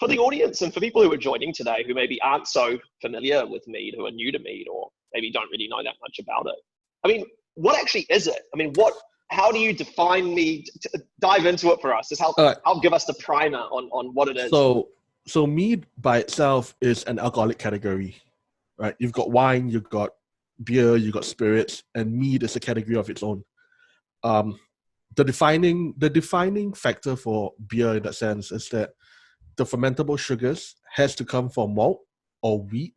For the audience and for people who are joining today who maybe aren't so familiar with mead, who are new to mead, or maybe don't really know that much about it, I mean, what actually is it? I mean, how do you define mead? Dive into it for us. Just help give us the primer on what it is. So mead by itself is an alcoholic category, right? You've got wine, you've got beer, you've got spirits, and mead is a category of its own. The defining factor for beer in that sense is that the fermentable sugars has to come from malt or wheat,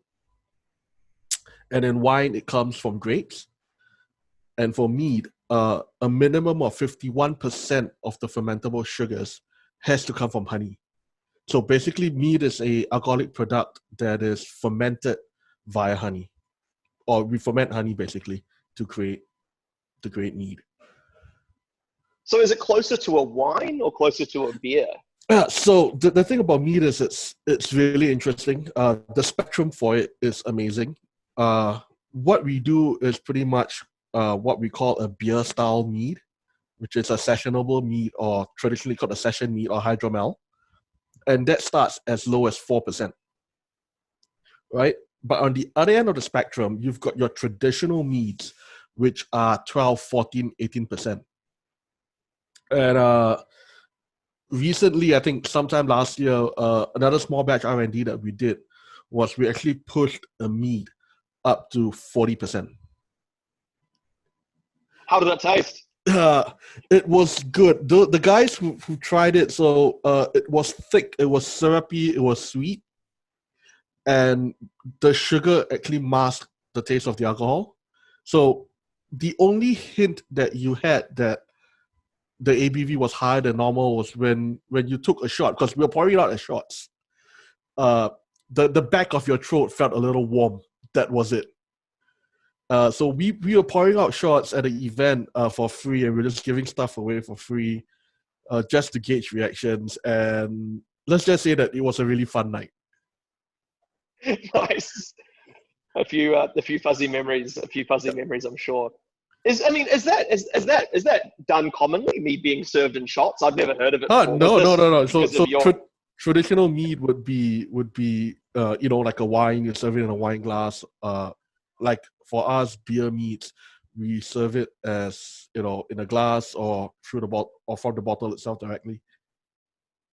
and in wine it comes from grapes, and for mead, a minimum of 51% of the fermentable sugars has to come from honey. So basically, mead is a alcoholic product that is fermented via honey, or we ferment honey basically to create mead. So is it closer to a wine or closer to a beer? So the thing about mead is it's really interesting. The spectrum for it is amazing. What we do is pretty much what we call a beer style mead, which is a sessionable mead, or traditionally called a session mead or hydromel. And that starts as low as 4%, right? But on the other end of the spectrum, you've got your traditional meads, which are 12, 14, 18%. And recently, I think sometime last year, another small batch R&D that we did was we actually pushed a mead up to 40%. How did that taste? It was good. The guys who tried it, so it was thick, it was syrupy, it was sweet, and the sugar actually masked the taste of the alcohol. So the only hint that you had that the ABV was higher than normal was when you took a shot, because we were pouring it out as shots. The back of your throat felt a little warm. That was it. So we were pouring out shots at an event for free, and we were just giving stuff away for free just to gauge reactions. And let's just say that it was a really fun night. Nice. A few fuzzy memories, I'm sure. Is that done commonly? Mead being served in shots? I've never heard of it before. No. So traditional mead would be like a wine. You serve it in a wine glass. Like for us, beer meads, we serve it as in a glass or through the bottle or from the bottle itself directly.